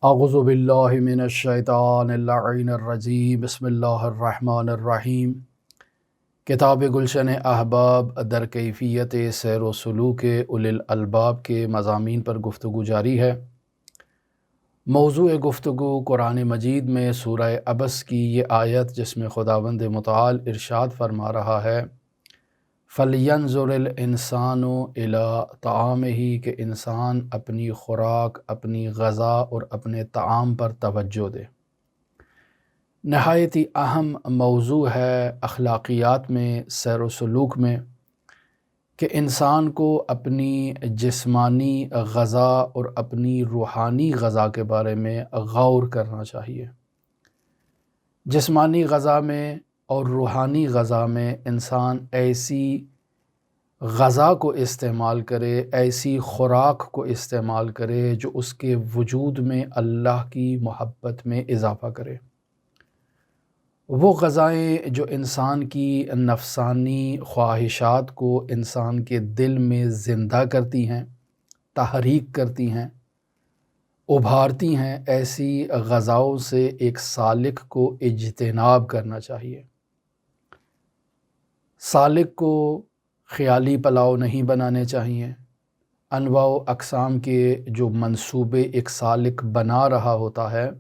اعوذ باللہ من الشیطان اللعین الرجیم بسم اللہ الرحمن الرحیم۔ کتاب گلشن احباب در کیفیت سیر و سلوک اولی الالباب کے مضامین پر گفتگو جاری ہے۔ موضوع گفتگو قرآن مجید میں سورہ عبس کی یہ آیت جس میں خداوند متعال ارشاد فرما رہا ہے فَلْيَنْظُرِ الْإِنسَانُ إِلَىٰ طَعَامِهِ کہ انسان اپنی خوراک، اپنی غذا اور اپنے طعام پر توجہ دے۔ نہایت ہی اہم موضوع ہے اخلاقیات میں، سیر و سلوک میں، کہ انسان کو اپنی جسمانی غذا اور اپنی روحانی غذا کے بارے میں غور کرنا چاہیے۔ جسمانی غذا میں اور روحانی غذا میں انسان ایسی غذا کو استعمال کرے، ایسی خوراک کو استعمال کرے جو اس کے وجود میں اللہ کی محبت میں اضافہ کرے۔ وہ غذائیں جو انسان کی نفسانی خواہشات کو انسان کے دل میں زندہ کرتی ہیں، تحریک کرتی ہیں، ابھارتی ہیں، ایسی غذاؤں سے ایک سالک کو اجتناب کرنا چاہیے۔ سالک کو خیالی پلاؤ نہیں بنانے چاہیے۔ انواع و اقسام کے جو منصوبے ایک سالک بنا رہا ہوتا ہے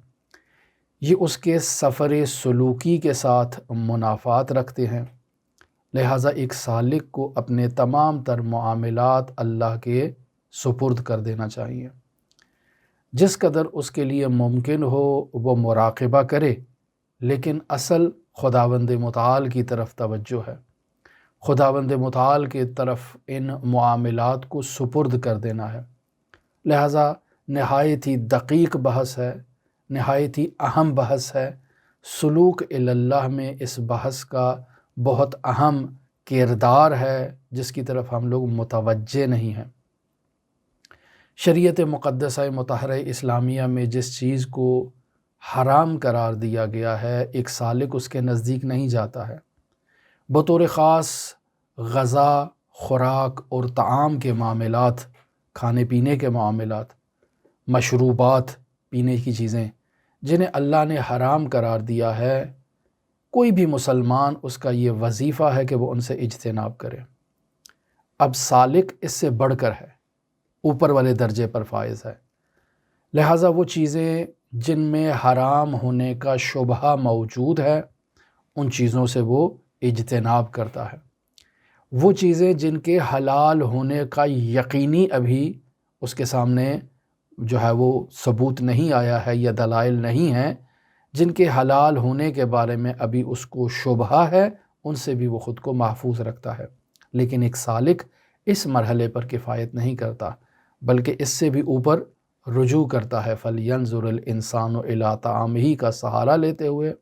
یہ اس کے سفر سلوکی کے ساتھ منافات رکھتے ہیں، لہٰذا ایک سالک کو اپنے تمام تر معاملات اللہ کے سپرد کر دینا چاہیے۔ جس قدر اس کے لیے ممکن ہو وہ مراقبہ کرے، لیکن اصل خداوند متعال کی طرف توجہ ہے۔ خداوند متعال کی طرف ان معاملات کو سپرد کر دینا ہے۔ لہٰذا نہایت ہی دقیق بحث ہے، نہایت ہی اہم بحث ہے۔ سلوک اللہ میں اس بحث کا بہت اہم کردار ہے جس کی طرف ہم لوگ متوجہ نہیں ہیں۔ شریعت مقدسہ مطہرہ اسلامیہ میں جس چیز کو حرام قرار دیا گیا ہے ایک سالک اس کے نزدیک نہیں جاتا ہے۔ بطور خاص غذا، خوراک اور طعام کے معاملات، کھانے پینے کے معاملات، مشروبات، پینے کی چیزیں جنہیں اللہ نے حرام قرار دیا ہے، کوئی بھی مسلمان اس کا یہ وظیفہ ہے کہ وہ ان سے اجتناب کرے۔ اب سالک اس سے بڑھ کر ہے، اوپر والے درجے پر فائز ہے، لہٰذا وہ چیزیں جن میں حرام ہونے کا شبہ موجود ہے ان چیزوں سے وہ اجتناب کرتا ہے۔ وہ چیزیں جن کے حلال ہونے کا یقینی ابھی اس کے سامنے جو ہے وہ ثبوت نہیں آیا ہے یا دلائل نہیں ہیں، جن کے حلال ہونے کے بارے میں ابھی اس کو شبہ ہے، ان سے بھی وہ خود کو محفوظ رکھتا ہے۔ لیکن ایک سالک اس مرحلے پر کفایت نہیں کرتا بلکہ اس سے بھی اوپر رجوع کرتا ہے۔ فَلْيَنْظُرِ الْإِنسَانُ إِلَىٰ طَعَامِهِ کا سہارا لیتے ہوئے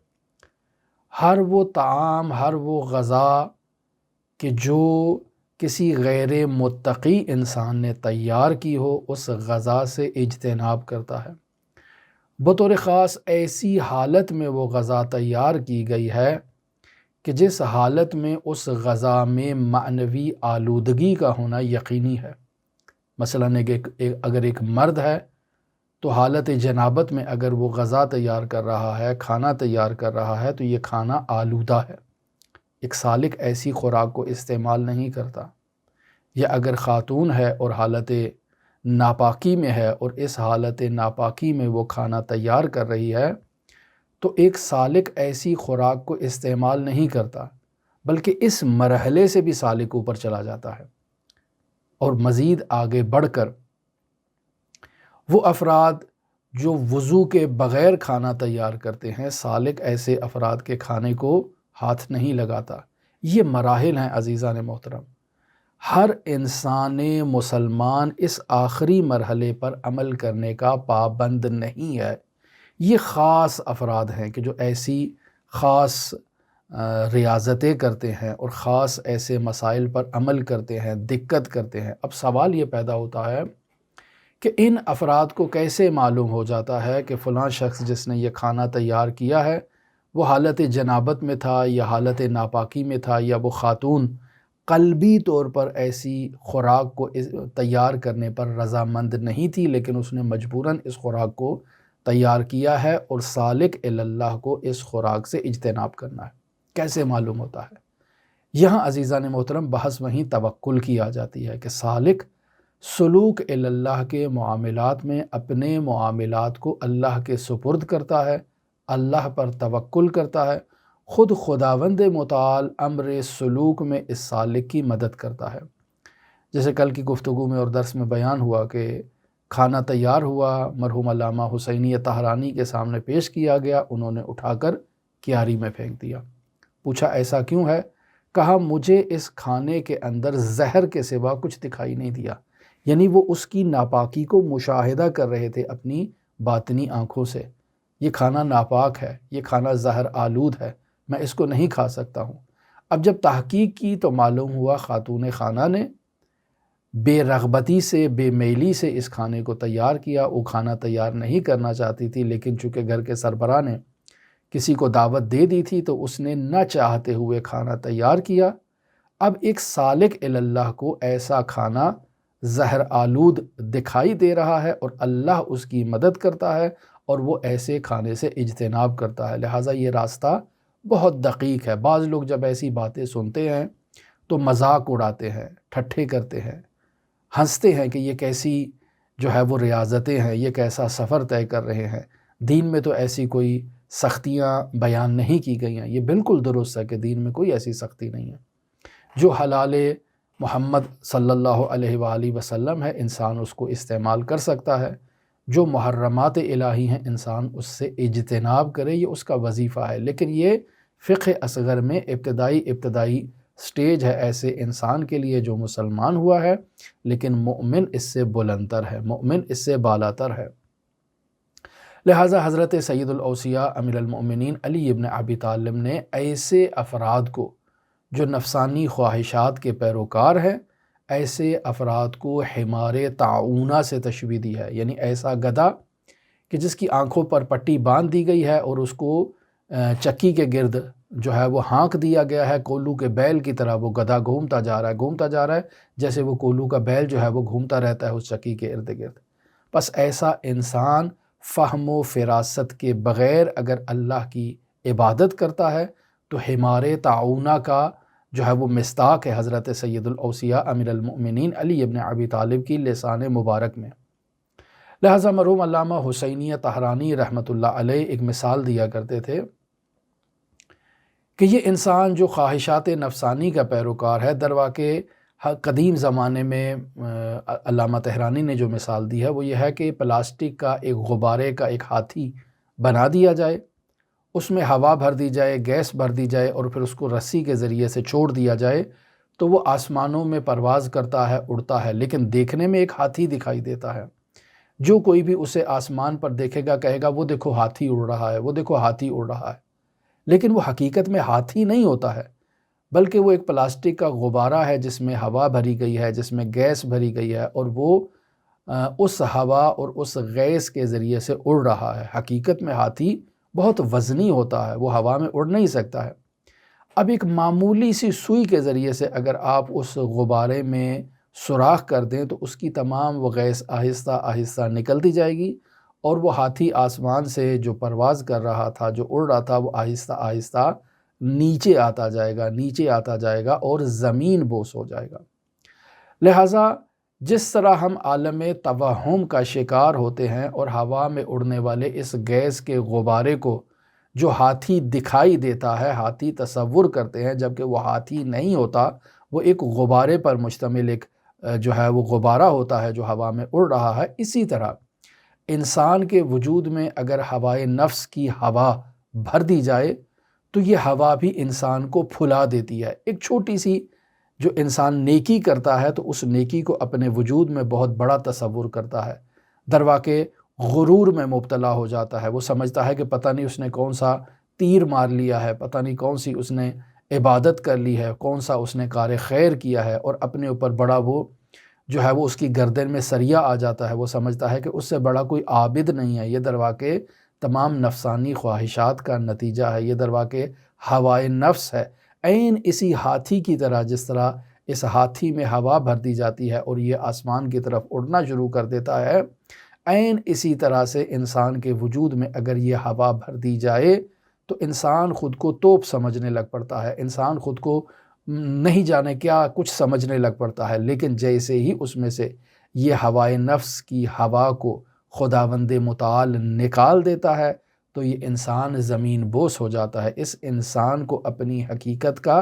ہر وہ طعام، ہر وہ غذا کہ جو کسی غیر متقی انسان نے تیار کی ہو اس غذا سے اجتناب کرتا ہے۔ بطور خاص ایسی حالت میں وہ غذا تیار کی گئی ہے کہ جس حالت میں اس غذا میں معنوی آلودگی کا ہونا یقینی ہے۔ مثلاً اگر ایک مرد ہے تو حالت جنابت میں اگر وہ غذا تیار کر رہا ہے، کھانا تیار کر رہا ہے تو یہ کھانا آلودہ ہے۔ ایک سالک ایسی خوراک کو استعمال نہیں کرتا۔ یا اگر خاتون ہے اور حالت ناپاکی میں ہے اور اس حالت ناپاکی میں وہ کھانا تیار کر رہی ہے تو ایک سالک ایسی خوراک کو استعمال نہیں کرتا بلکہ اس مرحلے سے بھی سالک اوپر چلا جاتا ہے۔ اور مزید آگے بڑھ کر وہ افراد جو وضو کے بغیر کھانا تیار کرتے ہیں، سالک ایسے افراد کے کھانے کو ہاتھ نہیں لگاتا۔ یہ مراحل ہیں عزیزان محترم۔ ہر انسان مسلمان اس آخری مرحلے پر عمل کرنے کا پابند نہیں ہے۔ یہ خاص افراد ہیں کہ جو ایسی خاص ریاضتیں کرتے ہیں اور خاص ایسے مسائل پر عمل کرتے ہیں، دقت کرتے ہیں۔ اب سوال یہ پیدا ہوتا ہے کہ ان افراد کو کیسے معلوم ہو جاتا ہے کہ فلاں شخص جس نے یہ کھانا تیار کیا ہے وہ حالت جنابت میں تھا یا حالت ناپاکی میں تھا، یا وہ خاتون قلبی طور پر ایسی خوراک کو تیار کرنے پر رضامند نہیں تھی لیکن اس نے مجبوراً اس خوراک کو تیار کیا ہے اور سالک اللہ کو اس خوراک سے اجتناب کرنا ہے۔ کیسے معلوم ہوتا ہے؟ یہاں عزیزان محترم بحث وہیں توکل کی آ جاتی ہے کہ سالک سلوک اللہ کے معاملات میں اپنے معاملات کو اللہ کے سپرد کرتا ہے، اللہ پر توکل کرتا ہے، خود خداوند متعال امر سلوک میں اس سالک کی مدد کرتا ہے۔ جیسے کل کی گفتگو میں اور درس میں بیان ہوا کہ کھانا تیار ہوا، مرحوم علامہ حسینی طہرانی کے سامنے پیش کیا گیا، انہوں نے اٹھا کر کیاری میں پھینک دیا۔ پوچھا ایسا کیوں ہے؟ کہا مجھے اس کھانے کے اندر زہر کے سوا کچھ دکھائی نہیں دیا، یعنی وہ اس کی ناپاکی کو مشاہدہ کر رہے تھے اپنی باطنی آنکھوں سے۔ یہ کھانا ناپاک ہے، یہ کھانا زہر آلود ہے، میں اس کو نہیں کھا سکتا ہوں۔ اب جب تحقیق کی تو معلوم ہوا خاتون خانہ نے بے رغبتی سے، بے میلی سے اس کھانے کو تیار کیا۔ وہ کھانا تیار نہیں کرنا چاہتی تھی، لیکن چونکہ گھر کے سربراہ نے کسی کو دعوت دے دی تھی تو اس نے نہ چاہتے ہوئے کھانا تیار کیا۔ اب ایک سالک اللہ کو ایسا کھانا زہر آلود دکھائی دے رہا ہے اور اللہ اس کی مدد کرتا ہے اور وہ ایسے کھانے سے اجتناب کرتا ہے۔ لہٰذا یہ راستہ بہت دقیق ہے۔ بعض لوگ جب ایسی باتیں سنتے ہیں تو مذاق اڑاتے ہیں، ٹھٹھے کرتے ہیں، ہنستے ہیں کہ یہ کیسی جو ہے وہ ریاضتیں ہیں، یہ کیسا سفر طے کر رہے ہیں، دین میں تو ایسی کوئی سختیاں بیان نہیں کی گئی ہیں۔ یہ بالکل درست ہے کہ دین میں کوئی ایسی سختی نہیں ہے۔ جو حلال محمد صلی اللہ علیہ وآلہ وسلم ہے انسان اس کو استعمال کر سکتا ہے، جو محرمات الہی ہیں انسان اس سے اجتناب کرے، یہ اس کا وظیفہ ہے۔ لیکن یہ فقہ اصغر میں ابتدائی سٹیج ہے ایسے انسان کے لیے جو مسلمان ہوا ہے، لیکن مؤمن اس سے بلندتر ہے، مؤمن اس سے بالاتر ہے۔ لہٰذا حضرت سید الاوصیاء امیر المؤمنین علی ابن ابی طالب نے ایسے افراد کو جو نفسانی خواہشات کے پیروکار ہیں، ایسے افراد کو حمار طاعونہ سے تشبیہ دی ہے، یعنی ایسا گدھا کہ جس کی آنکھوں پر پٹی باندھ دی گئی ہے اور اس کو چکی کے گرد جو ہے وہ ہانک دیا گیا ہے، کولو کے بیل کی طرح وہ گدھا گھومتا جا رہا ہے، جیسے وہ کولو کا بیل جو ہے وہ گھومتا رہتا ہے اس چکی کے ارد گرد۔ بس ایسا انسان فہم و فراست کے بغیر اگر اللہ کی عبادت کرتا ہے تو حمار طاعونہ کا جو ہے وہ مصداق ہے حضرت سید الاوصیاء امیر المؤمنین علی ابن ابی طالب کی لسان مبارک میں۔ لہٰذا مرحوم علامہ حسینی طہرانی رحمۃ اللہ علیہ ایک مثال دیا کرتے تھے کہ یہ انسان جو خواہشات نفسانی کا پیروکار ہے، درواقع قدیم زمانے میں علامہ طہرانی نے جو مثال دی ہے وہ یہ ہے کہ پلاسٹک کا ایک غبارے کا ایک ہاتھی بنا دیا جائے، اس میں ہوا بھر دی جائے، گیس بھر دی جائے اور پھر اس کو رسی کے ذریعے سے چھوڑ دیا جائے تو وہ آسمانوں میں پرواز کرتا ہے، اڑتا ہے، لیکن دیکھنے میں ایک ہاتھی دکھائی دیتا ہے۔ جو کوئی بھی اسے آسمان پر دیکھے گا کہے گا وہ دیکھو ہاتھی اڑ رہا ہے، وہ دیکھو ہاتھی اڑ رہا ہے، لیکن وہ حقیقت میں ہاتھی نہیں ہوتا ہے، بلکہ وہ ایک پلاسٹک کا غبارہ ہے جس میں ہوا بھری گئی ہے، جس میں گیس بھری گئی ہے اور وہ اس ہوا اور اس گیس کے ذریعے سے اڑ رہا ہے۔ حقیقت میں ہاتھی بہت وزنی ہوتا ہے، وہ ہوا میں اڑ نہیں سکتا ہے۔ اب ایک معمولی سی سوئی کے ذریعے سے اگر آپ اس غبارے میں سوراخ کر دیں تو اس کی تمام وہ گیس آہستہ آہستہ نکلتی جائے گی اور وہ ہاتھی آسمان سے جو پرواز کر رہا تھا، جو اڑ رہا تھا، وہ آہستہ آہستہ نیچے آتا جائے گا اور زمین بوس ہو جائے گا۔ لہٰذا جس طرح ہم عالم توہم کا شکار ہوتے ہیں اور ہوا میں اڑنے والے اس گیس کے غبارے کو جو ہاتھی دکھائی دیتا ہے، ہاتھی تصور کرتے ہیں، جبکہ وہ ہاتھی نہیں ہوتا، وہ ایک غبارے پر مشتمل ایک جو ہے وہ غبارہ ہوتا ہے جو ہوا میں اڑ رہا ہے۔ اسی طرح انسان کے وجود میں اگر ہوائے نفس کی ہوا بھر دی جائے تو یہ ہوا بھی انسان کو پھلا دیتی ہے۔ ایک چھوٹی سی جو انسان نیکی کرتا ہے تو اس نیکی کو اپنے وجود میں بہت بڑا تصور کرتا ہے، درواقع غرور میں مبتلا ہو جاتا ہے۔ وہ سمجھتا ہے کہ پتہ نہیں اس نے کون سا تیر مار لیا ہے، پتہ نہیں کون سی اس نے عبادت کر لی ہے، کون سا اس نے کار خیر کیا ہے، اور اپنے اوپر بڑا وہ جو ہے وہ اس کی گردن میں سریا آ جاتا ہے۔ وہ سمجھتا ہے کہ اس سے بڑا کوئی عابد نہیں ہے۔ یہ درواقع تمام نفسانی خواہشات کا نتیجہ ہے، یہ درواقع ہوائے نفس ہے۔ عین اسی ہاتھی کی طرح، جس طرح اس ہاتھی میں ہوا بھر دی جاتی ہے اور یہ آسمان کی طرف اڑنا شروع کر دیتا ہے، عین اسی طرح سے انسان کے وجود میں اگر یہ ہوا بھر دی جائے تو انسان خود کو توپ سمجھنے لگ پڑتا ہے، انسان خود کو نہیں جانے کیا کچھ سمجھنے لگ پڑتا ہے۔ لیکن جیسے ہی اس میں سے یہ ہوائے نفس کی ہوا کو خداوند متعال نکال دیتا ہے تو یہ انسان زمین بوس ہو جاتا ہے، اس انسان کو اپنی حقیقت کا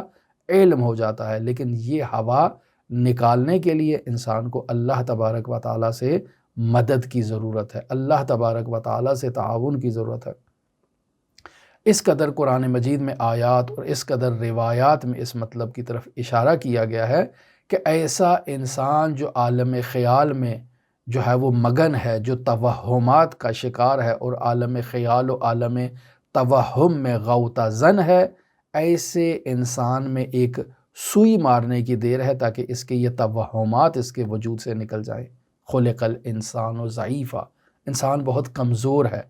علم ہو جاتا ہے۔ لیکن یہ ہوا نکالنے کے لیے انسان کو اللہ تبارک و تعالیٰ سے مدد کی ضرورت ہے، اللہ تبارک و تعالیٰ سے تعاون کی ضرورت ہے۔ اس قدر قرآن مجید میں آیات اور اس قدر روایات میں اس مطلب کی طرف اشارہ کیا گیا ہے کہ ایسا انسان جو عالم خیال میں جو ہے وہ مگن ہے، جو توہمات کا شکار ہے اور عالم خیال و عالم توہم میں غوطہ زن ہے، ایسے انسان میں ایک سوئی مارنے کی دیر ہے تاکہ اس کے یہ توہمات اس کے وجود سے نکل جائیں۔ خلق الانسان ضعیفا، انسان بہت کمزور ہے،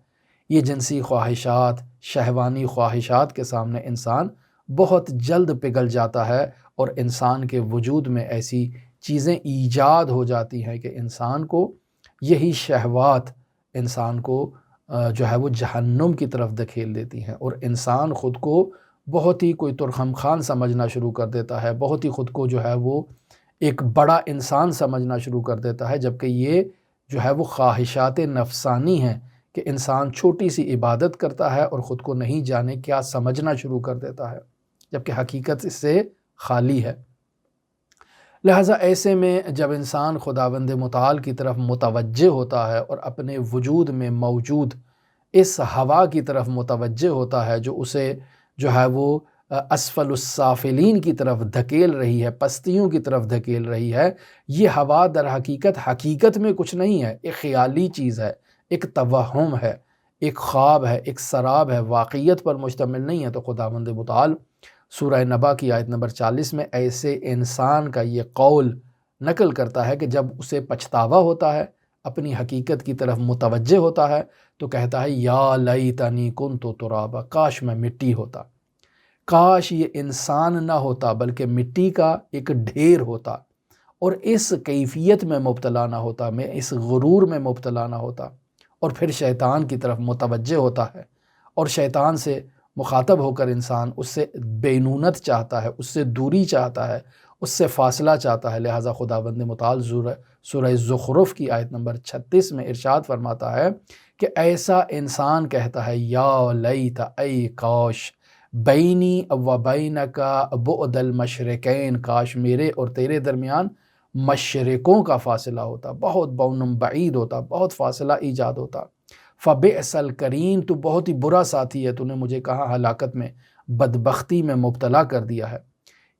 یہ جنسی خواہشات، شہوانی خواہشات کے سامنے انسان بہت جلد پگھل جاتا ہے اور انسان کے وجود میں ایسی چیزیں ایجاد ہو جاتی ہیں کہ انسان کو یہی شہوات انسان کو جو ہے وہ جہنم کی طرف دھکیل دیتی ہیں، اور انسان خود کو بہت ہی کوئی ترخم خان سمجھنا شروع کر دیتا ہے، بہت ہی خود کو جو ہے وہ ایک بڑا انسان سمجھنا شروع کر دیتا ہے، جبکہ یہ جو ہے وہ خواہشات نفسانی ہیں کہ انسان چھوٹی سی عبادت کرتا ہے اور خود کو نہیں جانے کیا سمجھنا شروع کر دیتا ہے، جبکہ حقیقت اس سے خالی ہے۔ لہٰذا ایسے میں جب انسان خداوند متعال کی طرف متوجہ ہوتا ہے اور اپنے وجود میں موجود اس ہوا کی طرف متوجہ ہوتا ہے جو اسے جو ہے وہ اسفل السافلین کی طرف دھکیل رہی ہے، پستیوں کی طرف دھکیل رہی ہے، یہ ہوا در حقیقت میں کچھ نہیں ہے، ایک خیالی چیز ہے، ایک توہم ہے، ایک خواب ہے، ایک سراب ہے، واقعیت پر مشتمل نہیں ہے۔ تو خداوند متعال سورہ نبا کی آیت نمبر 40 میں ایسے انسان کا یہ قول نقل کرتا ہے کہ جب اسے پچھتاوا ہوتا ہے، اپنی حقیقت کی طرف متوجہ ہوتا ہے تو کہتا ہے یا لیتنی کنت ترابا، کاش میں مٹی ہوتا، کاش یہ انسان نہ ہوتا بلکہ مٹی کا ایک ڈھیر ہوتا، اور اس کیفیت میں مبتلا نہ ہوتا، میں اس غرور میں مبتلا نہ ہوتا۔ اور پھر شیطان کی طرف متوجہ ہوتا ہے اور شیطان سے مخاطب ہو کر انسان اس سے بینونت چاہتا ہے، اس سے دوری چاہتا ہے، اس سے فاصلہ چاہتا ہے۔ لہٰذا خداوند متعال سورہ زخرف کی آیت نمبر 36 میں ارشاد فرماتا ہے کہ ایسا انسان کہتا ہے یا لیت، ای کاش، بینی و بینک بعد المشرقین، کاش میرے اور تیرے درمیان مشرقوں کا فاصلہ ہوتا، بہت بعد بعید ہوتا، بہت فاصلہ ایجاد ہوتا۔ فبئس القرین، تو بہت ہی برا ساتھی ہے، تو نے مجھے کہاں ہلاکت میں، بدبختی میں مبتلا کر دیا ہے۔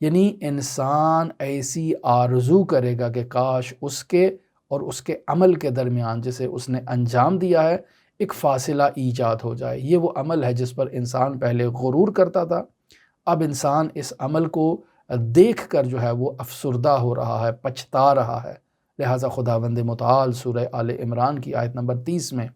یعنی انسان ایسی آرزو کرے گا کہ کاش اس کے اور اس کے عمل کے درمیان جسے اس نے انجام دیا ہے ایک فاصلہ ایجاد ہو جائے۔ یہ وہ عمل ہے جس پر انسان پہلے غرور کرتا تھا، اب انسان اس عمل کو دیکھ کر جو ہے وہ افسردہ ہو رہا ہے، پچھتا رہا ہے۔ لہٰذا خداوند متعال سورہ آل عمران کی آیت نمبر 30 میں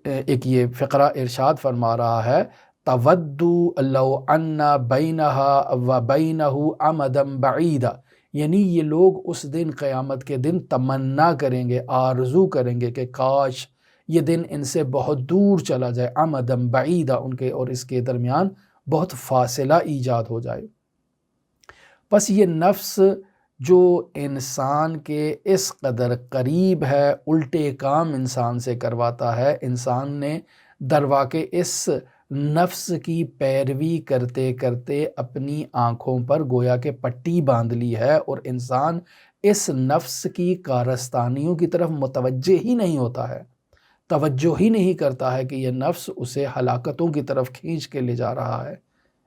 ایک یہ فقرہ ارشاد فرما رہا ہے تودوا لو ان بینہا و بینہ امدا بعیدا، یعنی یہ لوگ اس دن قیامت کے دن تمنا کریں گے، آرزو کریں گے کہ کاش یہ دن ان سے بہت دور چلا جائے، امدا بعیدا، ان کے اور اس کے درمیان بہت فاصلہ ایجاد ہو جائے۔ بس یہ نفس جو انسان کے اس قدر قریب ہے، الٹے کام انسان سے کرواتا ہے، انسان نے درواقع اس نفس کی پیروی کرتے کرتے اپنی آنکھوں پر گویا کہ پٹی باندھ لی ہے، اور انسان اس نفس کی کارستانیوں کی طرف متوجہ ہی نہیں ہوتا ہے، توجہ ہی نہیں کرتا ہے کہ یہ نفس اسے ہلاکتوں کی طرف کھینچ کے لے جا رہا ہے۔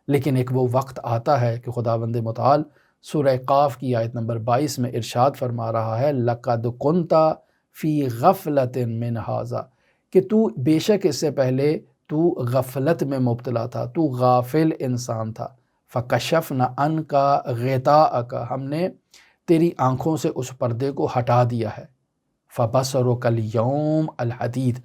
لیکن ایک وہ وقت آتا ہے کہ خداوند متعال سورہ قاف کی آیت نمبر 22 میں ارشاد فرما رہا ہے لَقَدْ كُنْتَ فِي غَفْلَةٍ مِّنْ هَٰذَا، کہ تو بے شک اس سے پہلے تو غفلت میں مبتلا تھا، تو غافل انسان تھا۔ فَكَشَفْنَا عَنْكَ غِطَاءَكَ، ہم نے تیری آنکھوں سے اس پردے کو ہٹا دیا ہے۔ فَبَصَرُكَ الْيَوْمَ الْحَدِيدُ،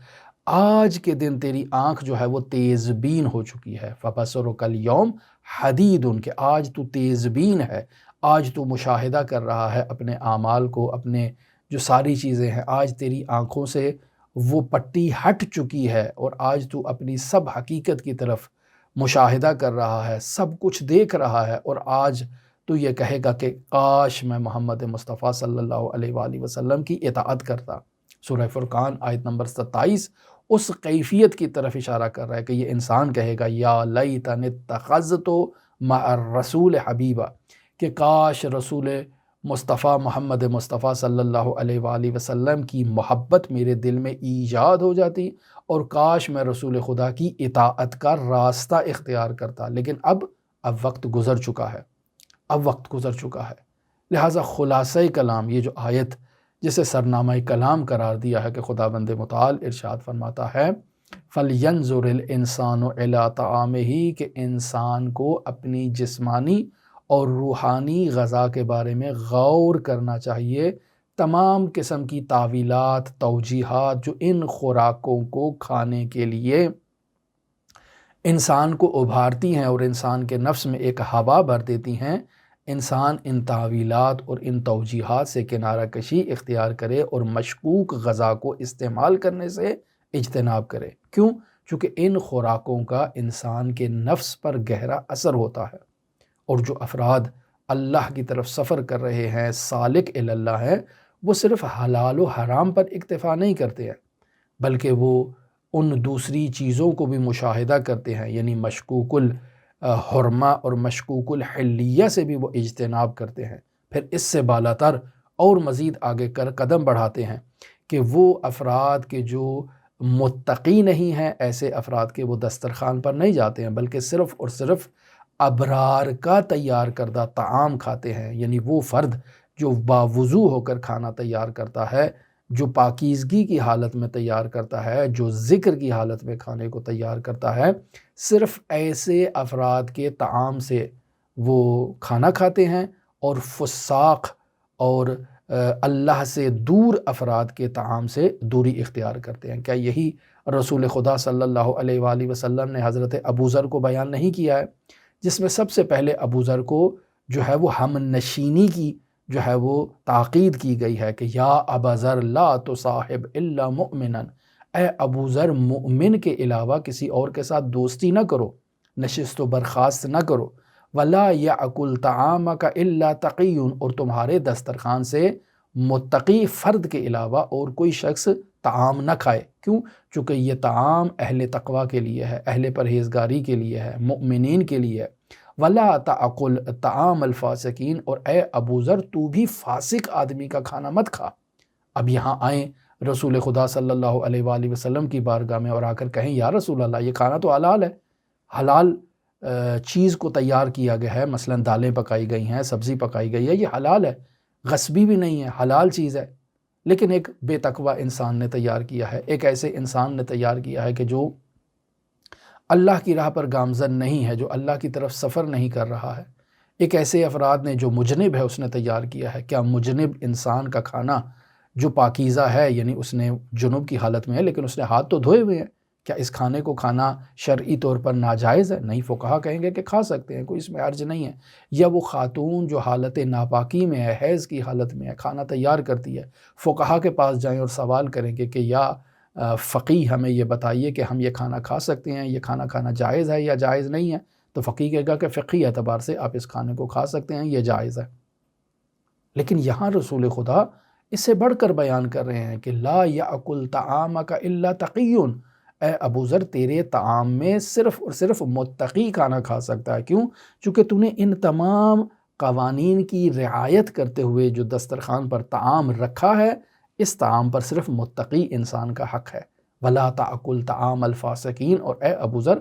آج کے دن تیری آنکھ جو ہے وہ تیز بین ہو چکی ہے۔ فَبَصَرُكَ الْيَوْمَ حَدِيدٌ، کہ آج تو تیز بین ہے، آج تو مشاہدہ کر رہا ہے اپنے اعمال کو، اپنے جو ساری چیزیں ہیں، آج تیری آنکھوں سے وہ پٹی ہٹ چکی ہے اور آج تو اپنی سب حقیقت کی طرف مشاہدہ کر رہا ہے، سب کچھ دیکھ رہا ہے، اور آج تو یہ کہے گا کہ کاش میں محمد مصطفیٰ صلی اللہ علیہ وآلہ وسلم کی اطاعت کرتا۔ سورہ فرقان آیت نمبر 27 اس کیفیت کی طرف اشارہ کر رہا ہے کہ یہ انسان کہے گا یا لیتنی اتخذت مع الرسول حبیبا، کہ کاش رسول مصطفیٰ محمد مصطفیٰ صلی اللہ علیہ وآلہ وسلم کی محبت میرے دل میں ایجاد ہو جاتی، اور کاش میں رسول خدا کی اطاعت کا راستہ اختیار کرتا، لیکن اب وقت گزر چکا ہے، اب وقت گزر چکا ہے۔ لہٰذا خلاصہ کلام، یہ جو آیت جسے سرنامہ کلام قرار دیا ہے کہ خدا بند متعال ارشاد فرماتا ہے فَلْيَنْظُرِ الْإِنسَانُ إِلَىٰ طَعَامِهِ، کہ انسان کو اپنی جسمانی اور روحانی غذا کے بارے میں غور کرنا چاہیے۔ تمام قسم کی تعویلات، توجیحات جو ان خوراکوں کو کھانے کے لیے انسان کو ابھارتی ہیں اور انسان کے نفس میں ایک ہوا بھر دیتی ہیں، انسان ان تعویلات اور ان توجیحات سے کنارہ کشی اختیار کرے اور مشکوک غذا کو استعمال کرنے سے اجتناب کرے۔ کیوں؟ چونکہ ان خوراکوں کا انسان کے نفس پر گہرا اثر ہوتا ہے، اور جو افراد اللہ کی طرف سفر کر رہے ہیں، سالک الی اللہ ہیں، وہ صرف حلال و حرام پر اکتفا نہیں کرتے ہیں، بلکہ وہ ان دوسری چیزوں کو بھی مشاہدہ کرتے ہیں، یعنی مشکوک الحرمہ اور مشکوک الحلیہ سے بھی وہ اجتناب کرتے ہیں۔ پھر اس سے بالاتر اور مزید آگے کر قدم بڑھاتے ہیں کہ وہ افراد کے جو متقی نہیں ہیں، ایسے افراد کے وہ دسترخوان پر نہیں جاتے ہیں، بلکہ صرف اور صرف ابرار کا تیار کردہ طعام کھاتے ہیں، یعنی وہ فرد جو باوضو ہو کر کھانا تیار کرتا ہے، جو پاکیزگی کی حالت میں تیار کرتا ہے، جو ذکر کی حالت میں کھانے کو تیار کرتا ہے، صرف ایسے افراد کے طعام سے وہ کھانا کھاتے ہیں، اور فساق اور اللہ سے دور افراد کے طعام سے دوری اختیار کرتے ہیں۔ کیا یہی رسول خدا صلی اللہ علیہ وآلہ وسلم نے حضرت ابوذر کو بیان نہیں کیا ہے، جس میں سب سے پہلے ابوذر کو جو ہے وہ ہم نشینی کی جو ہے وہ تاکید کی گئی ہے کہ یا اباذر لا تصاحب الا مؤمنا، اے ابوذر مؤمن کے علاوہ کسی اور کے ساتھ دوستی نہ کرو، نشست و برخاست نہ کرو، ولا یأکل طعامک الا تقی، اور تمہارے دسترخوان سے متقی فرد کے علاوہ اور کوئی شخص طعام نہ کھائے۔ کیوں؟ چونکہ یہ طعام اہل تقوی کے لیے ہے، اہل پرہیزگاری کے لیے ہے، مؤمنین کے لیے ہے۔ وَلَا تَأْكُلْ طَعَامَ الْفَاسِقِينَ، اور اے ابوذر تو بھی فاسق آدمی کا کھانا مت کھا۔ اب یہاں آئیں رسول خدا صلی اللہ علیہ وآلہ وسلم کی بارگاہ میں اور آ کر کہیں یا رسول اللہ یہ کھانا تو حلال ہے، حلال چیز کو تیار کیا گیا ہے، مثلا دالیں پکائی گئی ہیں، سبزی پکائی گئی ہے، یہ حلال ہے، غصبی بھی نہیں ہے، حلال چیز ہے، لیکن ایک بے تقوی انسان نے تیار کیا ہے، ایک ایسے انسان نے تیار کیا ہے کہ جو اللہ کی راہ پر گامزن نہیں ہے، جو اللہ کی طرف سفر نہیں کر رہا ہے، ایک ایسے افراد نے جو مجنب ہے اس نے تیار کیا ہے۔ کیا مجنب انسان کا کھانا جو پاکیزہ ہے، یعنی اس نے جنوب کی حالت میں ہے لیکن اس نے ہاتھ تو دھوئے ہوئے ہیں، کیا اس کھانے کو کھانا شرعی طور پر ناجائز ہے؟ نہیں، فقہا کہیں گے کہ کھا سکتے ہیں، کوئی اس میں حرج نہیں ہے۔ یا وہ خاتون جو حالت ناپاکی میں ہے، حیض کی حالت میں ہے، کھانا تیار کرتی ہے، فقہا کے پاس جائیں اور سوال کریں گے کہ یا فقیہ ہمیں یہ بتائیے کہ ہم یہ کھانا کھا سکتے ہیں، یہ کھانا کھانا جائز ہے یا جائز نہیں ہے؟ تو فقیہ کہے گا کہ فقہی اعتبار سے آپ اس کھانے کو کھا سکتے ہیں، یہ جائز ہے۔ لیکن یہاں رسول خدا اس سے بڑھ کر بیان کر رہے ہیں کہ لا یأکل طعامک الا تقی، اے ابوذر تیرے طعام میں صرف اور صرف متقی کھانا کھا سکتا ہے۔ کیوں؟ چونکہ تو نے ان تمام قوانین کی رعایت کرتے ہوئے جو دسترخوان پر طعام رکھا ہے، اس طعام پر صرف متقی انسان کا حق ہے۔ وَلَا تَأْكُلْ طَعَامَ الْفَاسِقِينَ، اور اے ابوذر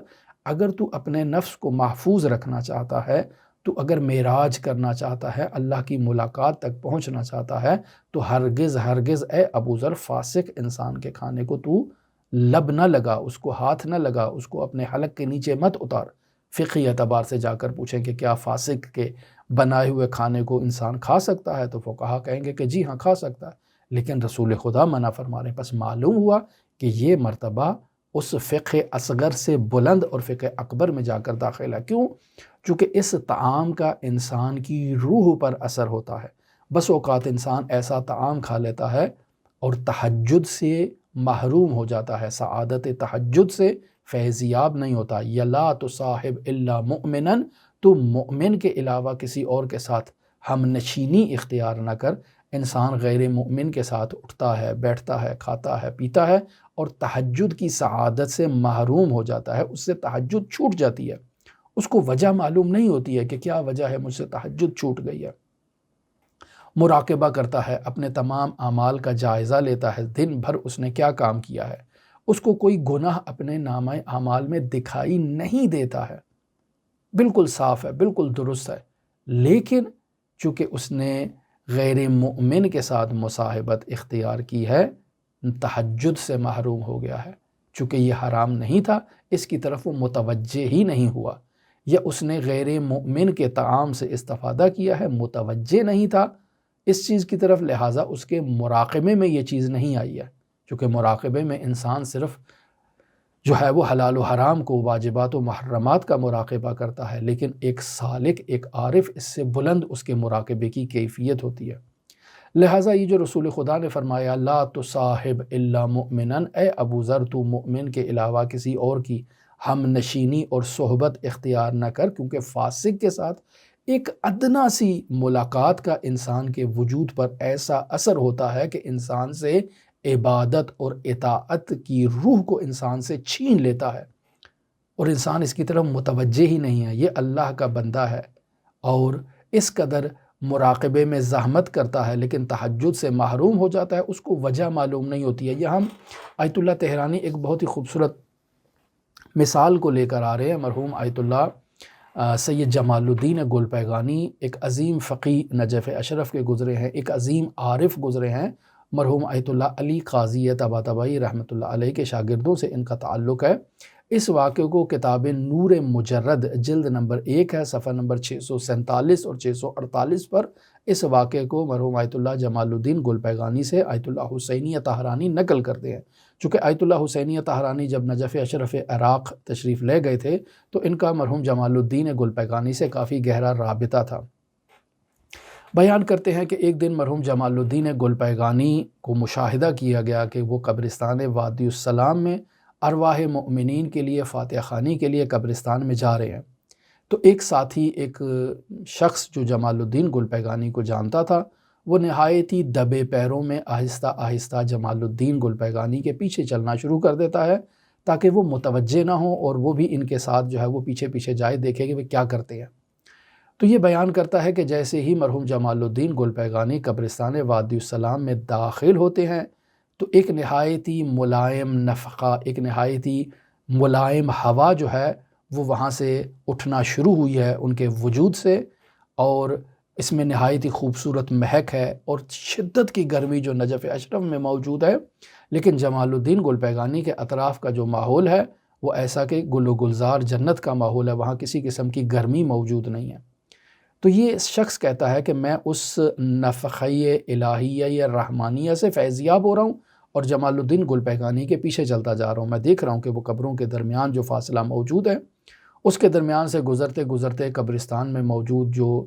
اگر تو اپنے نفس کو محفوظ رکھنا چاہتا ہے، تو اگر معراج کرنا چاہتا ہے، اللہ کی ملاقات تک پہنچنا چاہتا ہے، تو ہرگز ہرگز اے ابوذر فاسق انسان کے کھانے کو تو لب نہ لگا، اس کو ہاتھ نہ لگا، اس کو اپنے حلق کے نیچے مت اتار۔ فقہی اعتبار سے جا کر پوچھیں کہ کیا فاسق کے بنائے ہوئے کھانے کو انسان کھا سکتا ہے؟ تو فقہا کہیں گے کہ جی ہاں کھا سکتا ہے، لیکن رسول خدا منع فرما رہے ہیں۔ پس معلوم ہوا کہ یہ مرتبہ اس فقہ اصغر سے بلند اور فقہ اکبر میں جا کر داخل ہے۔ کیوں؟ چونکہ اس طعام کا انسان کی روح پر اثر ہوتا ہے۔ بس اوقات انسان ایسا طعام کھا لیتا ہے اور تہجد سے محروم ہو جاتا ہے، سعادت تہجد سے فیضیاب نہیں ہوتا۔ یا لا تصاحب الا مؤمنا، تو مؤمن کے علاوہ کسی اور کے ساتھ ہم نشینی اختیار نہ کر۔ انسان غیر مؤمن کے ساتھ اٹھتا ہے، بیٹھتا ہے، کھاتا ہے، پیتا ہے اور تہجد کی سعادت سے محروم ہو جاتا ہے، اس سے تہجد چھوٹ جاتی ہے، اس کو وجہ معلوم نہیں ہوتی ہے کہ کیا وجہ ہے مجھ سے تہجد چھوٹ گئی ہے۔ مراقبہ کرتا ہے، اپنے تمام اعمال کا جائزہ لیتا ہے، دن بھر اس نے کیا کام کیا ہے، اس کو کوئی گناہ اپنے نامہ اعمال میں دکھائی نہیں دیتا ہے، بالکل صاف ہے، بالکل درست ہے، لیکن چونکہ اس نے غیر مؤمن کے ساتھ مصاحبت اختیار کی ہے، تہجد سے محروم ہو گیا ہے۔ چونکہ یہ حرام نہیں تھا، اس کی طرف وہ متوجہ ہی نہیں ہوا، یا اس نے غیر مؤمن کے طعام سے استفادہ کیا ہے، متوجہ نہیں تھا اس چیز کی طرف، لہٰذا اس کے مراقبے میں یہ چیز نہیں آئی ہے۔ چونکہ مراقبے میں انسان صرف جو ہے وہ حلال و حرام کو، واجبات و محرمات کا مراقبہ کرتا ہے، لیکن ایک سالک، ایک عارف، اس سے بلند اس کے مراقبے کی کیفیت ہوتی ہے۔ لہٰذا یہ جو رسول خدا نے فرمایا لا تصاحب الا مؤمنا، اے ابو ذر تو مؤمن کے علاوہ کسی اور کی ہم نشینی اور صحبت اختیار نہ کر، کیونکہ فاسق کے ساتھ ایک ادنا سی ملاقات کا انسان کے وجود پر ایسا اثر ہوتا ہے کہ انسان سے عبادت اور اطاعت کی روح کو انسان سے چھین لیتا ہے، اور انسان اس کی طرف متوجہ ہی نہیں ہے۔ یہ اللہ کا بندہ ہے اور اس قدر مراقبے میں زحمت کرتا ہے، لیکن تہجد سے محروم ہو جاتا ہے، اس کو وجہ معلوم نہیں ہوتی ہے۔ یہاں آیت اللہ تہرانی ایک بہت ہی خوبصورت مثال کو لے کر آ رہے ہیں۔ مرحوم آیت اللہ سید جمال الدین گل پیغانی ایک عظیم فقیہ نجف اشرف کے گزرے ہیں، ایک عظیم عارف گزرے ہیں۔ مرحوم آیت اللہ علی قاضی طباطبائی رحمۃ اللہ علیہ کے شاگردوں سے ان کا تعلق ہے۔ اس واقعے کو کتاب نور مجرد جلد نمبر 1 ہے، صفحہ نمبر 647 اور 648 پر اس واقعے کو مرحوم آیت اللہ جمال الدین گل پیغانی سے آیت اللہ حسینیہ طاہرانی نقل کرتے ہیں۔ چونکہ آیت اللہ حسینیہ طاہرانی جب نجف اشرف عراق تشریف لے گئے تھے تو ان کا مرحوم جمال الدین گل پیغانی سے کافی گہرا رابطہ تھا۔ بیان کرتے ہیں کہ ایک دن مرحوم جمال الدین گل پیغانی کو مشاہدہ کیا گیا کہ وہ قبرستان وادی السلام میں ارواح مؤمنین کے لیے فاتحہ خوانی کے لیے قبرستان میں جا رہے ہیں۔ تو ایک ساتھی، ایک شخص جو جمال الدین گل پیغانی کو جانتا تھا، وہ نہایت ہی دبے پیروں میں آہستہ آہستہ جمال الدین گل پیغانی کے پیچھے چلنا شروع کر دیتا ہے تاکہ وہ متوجہ نہ ہوں اور وہ بھی ان کے ساتھ جو ہے وہ پیچھے پیچھے جائے، دیکھے کہ وہ کیا کرتے ہیں۔ تو یہ بیان کرتا ہے کہ جیسے ہی مرحوم جمال الدین گل پیغانی قبرستان وادی السلام میں داخل ہوتے ہیں تو ایک نہایت ہی ملائم نفخہ، ایک نہایت ہی ملائم ہوا جو ہے وہ وہاں سے اٹھنا شروع ہوئی ہے ان کے وجود سے، اور اس میں نہایت ہی خوبصورت مہک ہے اور شدت کی گرمی جو نجف اشرف میں موجود ہے، لیکن جمال الدین گل پیغانی کے اطراف کا جو ماحول ہے وہ ایسا کہ گل و گلزار جنت کا ماحول ہے، وہاں کسی قسم کی گرمی موجود نہیں ہے۔ تو یہ شخص کہتا ہے کہ میں اس نفخہ الہیہ یا رحمانیہ سے فیضیاب ہو رہا ہوں اور جمال الدین گل پیغانی کے پیچھے چلتا جا رہا ہوں۔ میں دیکھ رہا ہوں کہ وہ قبروں کے درمیان جو فاصلہ موجود ہے، اس کے درمیان سے گزرتے گزرتے قبرستان میں موجود جو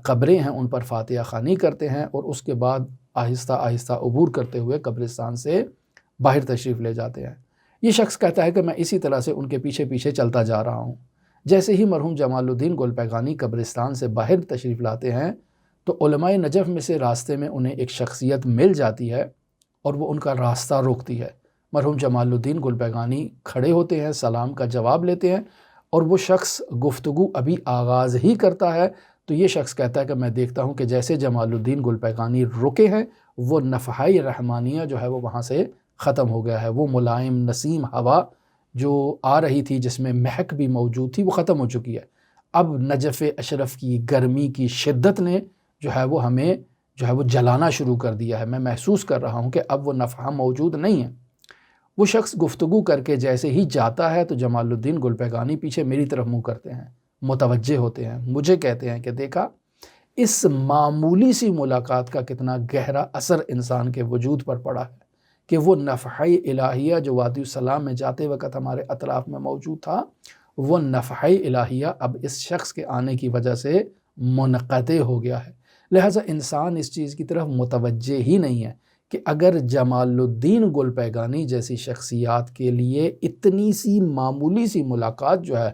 قبریں ہیں ان پر فاتحہ خوانی کرتے ہیں، اور اس کے بعد آہستہ آہستہ عبور کرتے ہوئے قبرستان سے باہر تشریف لے جاتے ہیں۔ یہ شخص کہتا ہے کہ میں اسی طرح سے ان کے پیچھے پیچھے چلتا جا رہا ہوں۔ جیسے ہی مرحوم جمال الدین گل پیغانی قبرستان سے باہر تشریف لاتے ہیں تو علماء نجف میں سے راستے میں انہیں ایک شخصیت مل جاتی ہے اور وہ ان کا راستہ روکتی ہے۔ مرحوم جمال الدین گل پیغانی کھڑے ہوتے ہیں، سلام کا جواب لیتے ہیں، اور وہ شخص گفتگو ابھی آغاز ہی کرتا ہے تو یہ شخص کہتا ہے کہ میں دیکھتا ہوں کہ جیسے جمال الدین گل پیغانی رکے ہیں، وہ نفحہ رحمانیہ جو ہے وہ وہاں سے ختم ہو گیا ہے۔ وہ ملائم نسیم ہوا جو آ رہی تھی جس میں مہک بھی موجود تھی وہ ختم ہو چکی ہے۔ اب نجف اشرف کی گرمی کی شدت نے جو ہے وہ ہمیں جو ہے وہ جلانا شروع کر دیا ہے۔ میں محسوس کر رہا ہوں کہ اب وہ نفحہ موجود نہیں ہے۔ وہ شخص گفتگو کر کے جیسے ہی جاتا ہے تو جمال الدین گل پیغانی پیچھے میری طرف منہ کرتے ہیں، متوجہ ہوتے ہیں، مجھے کہتے ہیں کہ دیکھا اس معمولی سی ملاقات کا کتنا گہرا اثر انسان کے وجود پر پڑا ہے کہ وہ نفحہ الہیہ جو وادی السلام میں جاتے وقت ہمارے اطراف میں موجود تھا، وہ نفحہ الہیہ اب اس شخص کے آنے کی وجہ سے منقطع ہو گیا ہے۔ لہٰذا انسان اس چیز کی طرف متوجہ ہی نہیں ہے کہ اگر جمال الدین گل پیگانی جیسی شخصیات کے لیے اتنی سی معمولی سی ملاقات جو ہے،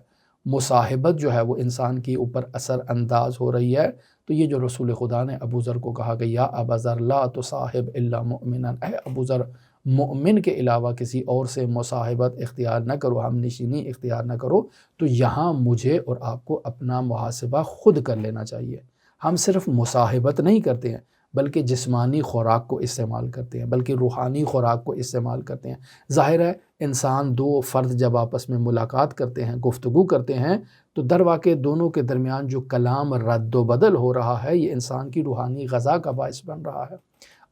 مصاحبت جو ہے وہ انسان کے اوپر اثر انداز ہو رہی ہے، تو یہ جو رسول خدا نے ابو ذر کو کہا کہ یا ابا ذر لا تصاحب الا مؤمنا، اے ابو ذر مؤمن کے علاوہ کسی اور سے مصاحبت اختیار نہ کرو، ہم نشینی اختیار نہ کرو، تو یہاں مجھے اور آپ کو اپنا محاسبہ خود کر لینا چاہیے۔ ہم صرف مصاحبت نہیں کرتے ہیں بلکہ جسمانی خوراک کو استعمال کرتے ہیں، بلکہ روحانی خوراک کو استعمال کرتے ہیں۔ ظاہر ہے انسان دو فرد جب آپس میں ملاقات کرتے ہیں، گفتگو کرتے ہیں، تو در واقع دونوں کے درمیان جو کلام رد و بدل ہو رہا ہے یہ انسان کی روحانی غذا کا باعث بن رہا ہے۔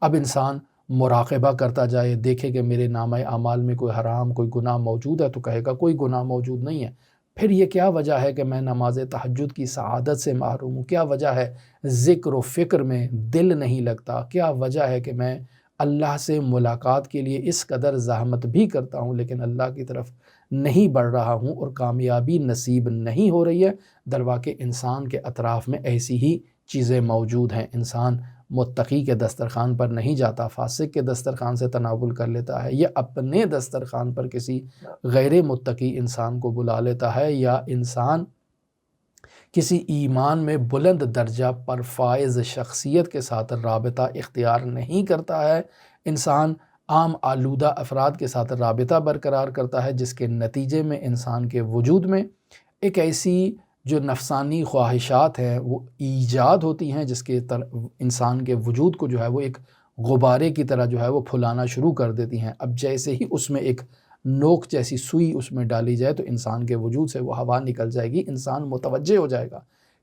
اب انسان مراقبہ کرتا جائے، دیکھے کہ میرے نامہ اعمال میں کوئی حرام کوئی گناہ موجود ہے، تو کہے گا کوئی گناہ موجود نہیں ہے۔ پھر یہ کیا وجہ ہے کہ میں نماز تہجد کی سعادت سے محروم ہوں؟ کیا وجہ ہے ذکر و فکر میں دل نہیں لگتا؟ کیا وجہ ہے کہ میں اللہ سے ملاقات کے لیے اس قدر زحمت بھی کرتا ہوں لیکن اللہ کی طرف نہیں بڑھ رہا ہوں اور کامیابی نصیب نہیں ہو رہی ہے؟ در واقع انسان کے اطراف میں ایسی ہی چیزیں موجود ہیں۔ انسان متقی کے دسترخوان پر نہیں جاتا، فاسق کے دسترخوان سے تناول کر لیتا ہے، یا اپنے دسترخوان پر کسی غیر متقی انسان کو بلا لیتا ہے، یا انسان کسی ایمان میں بلند درجہ پر فائز شخصیت کے ساتھ رابطہ اختیار نہیں کرتا ہے، انسان عام آلودہ افراد کے ساتھ رابطہ برقرار کرتا ہے، جس کے نتیجے میں انسان کے وجود میں ایک ایسی جو نفسانی خواہشات ہیں وہ ایجاد ہوتی ہیں، جس کے انسان کے وجود کو جو ہے وہ ایک غبارے کی طرح جو ہے وہ پھلانا شروع کر دیتی ہیں۔ اب جیسے ہی اس میں ایک نوک جیسی سوئی اس میں ڈالی جائے تو انسان کے وجود سے وہ ہوا نکل جائے گی، انسان متوجہ ہو جائے گا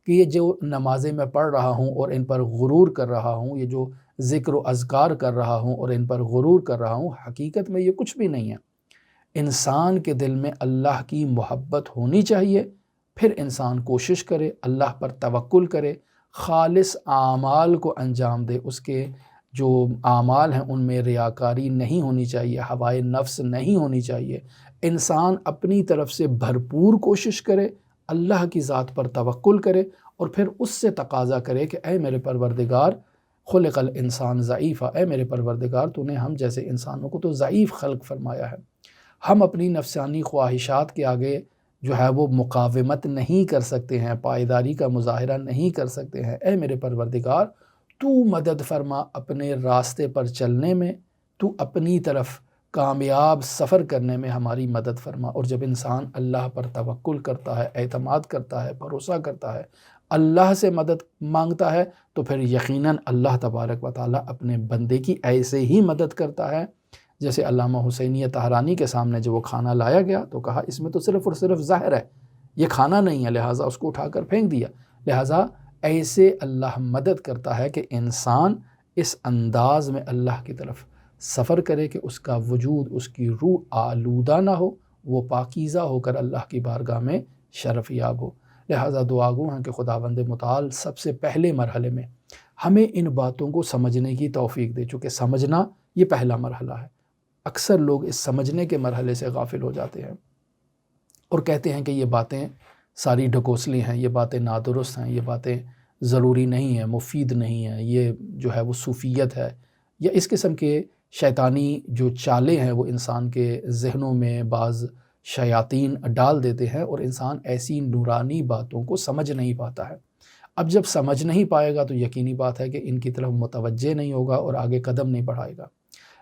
کہ یہ جو نمازیں میں پڑھ رہا ہوں اور ان پر غرور کر رہا ہوں، یہ جو ذکر و اذکار کر رہا ہوں اور ان پر غرور کر رہا ہوں، حقیقت میں یہ کچھ بھی نہیں ہے۔ انسان کے دل میں اللہ کی محبت ہونی چاہیے، پھر انسان کوشش کرے، اللہ پر توکل کرے، خالص اعمال کو انجام دے، اس کے جو اعمال ہیں ان میں ریاکاری نہیں ہونی چاہیے، ہوائے نفس نہیں ہونی چاہیے۔ انسان اپنی طرف سے بھرپور کوشش کرے، اللہ کی ذات پر توکل کرے اور پھر اس سے تقاضا کرے کہ اے میرے پروردگار خلق الانسان ضعیفا، اے میرے پروردگار تو نے ہم جیسے انسانوں کو تو ضعیف خلق فرمایا ہے، ہم اپنی نفسانی خواہشات کے آگے جو ہے وہ مقاومت نہیں کر سکتے ہیں، پائیداری کا مظاہرہ نہیں کر سکتے ہیں، اے میرے پروردگار تو مدد فرما اپنے راستے پر چلنے میں، تو اپنی طرف کامیاب سفر کرنے میں ہماری مدد فرما۔ اور جب انسان اللہ پر توکل کرتا ہے، اعتماد کرتا ہے، بھروسہ کرتا ہے، اللہ سے مدد مانگتا ہے، تو پھر یقیناً اللہ تبارک و تعالیٰ اپنے بندے کی ایسے ہی مدد کرتا ہے جیسے علامہ حسینی طہرانی کے سامنے جب وہ کھانا لایا گیا تو کہا اس میں تو صرف اور صرف زہر ہے، یہ کھانا نہیں ہے، لہٰذا اس کو اٹھا کر پھینک دیا۔ لہٰذا ایسے اللہ مدد کرتا ہے کہ انسان اس انداز میں اللہ کی طرف سفر کرے کہ اس کا وجود، اس کی روح آلودہ نہ ہو، وہ پاکیزہ ہو کر اللہ کی بارگاہ میں شرف یاب ہو۔ لہٰذا دعا گو ہیں کہ خداوند متعال سب سے پہلے مرحلے میں ہمیں ان باتوں کو سمجھنے کی توفیق دے، چونکہ سمجھنا یہ پہلا مرحلہ ہے۔ اکثر لوگ اس سمجھنے کے مرحلے سے غافل ہو جاتے ہیں اور کہتے ہیں کہ یہ باتیں ساری ڈھکوسلی ہیں، یہ باتیں نادرست ہیں، یہ باتیں ضروری نہیں ہیں، مفید نہیں ہیں، یہ جو ہے وہ صوفیت ہے، یا اس قسم کے شیطانی جو چالیں ہیں وہ انسان کے ذہنوں میں بعض شیاطین ڈال دیتے ہیں اور انسان ایسی نورانی باتوں کو سمجھ نہیں پاتا ہے۔ اب جب سمجھ نہیں پائے گا تو یقینی بات ہے کہ ان کی طرف متوجہ نہیں ہوگا اور آگے قدم نہیں بڑھائے گا۔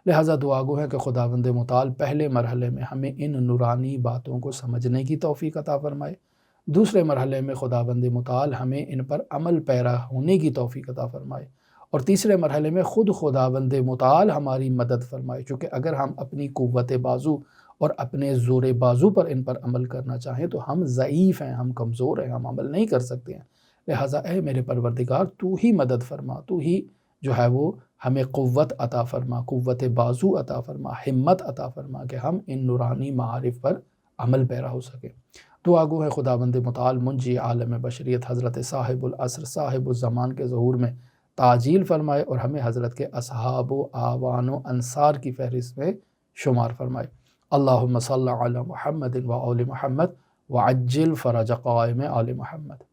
لہٰذا دعا گو ہے کہ خداوند متعال پہلے مرحلے میں ہمیں ان نورانی باتوں کو سمجھنے کی توفیق عطا فرمائے، دوسرے مرحلے میں خداوند متعال ہمیں ان پر عمل پیرا ہونے کی توفیق عطا فرمائے، اور تیسرے مرحلے میں خود خداوند متعال ہماری مدد فرمائے، چونکہ اگر ہم اپنی قوت بازو اور اپنے زور بازو پر ان پر عمل کرنا چاہیں تو ہم ضعیف ہیں، ہم کمزور ہیں، ہم عمل نہیں کر سکتے ہیں۔ لہٰذا اے میرے پروردگار تو ہی مدد فرما، تو ہی جو ہے وہ ہمیں قوت عطا فرما، قوت بازو عطا فرما، ہمت عطا فرما کہ ہم ان نورانی معارف پر عمل پیرا ہو سکے۔ دعا گو ہے خداوند متعال منجی عالم بشریت حضرت صاحب العصر صاحب الزمان کے ظہور میں تعجیل فرمائے اور ہمیں حضرت کے اصحاب و اعوان و انصار کی فہرست میں شمار فرمائے۔ اللہم صلی علی محمد و آل محمد وعجل فرج قائم آل محمد۔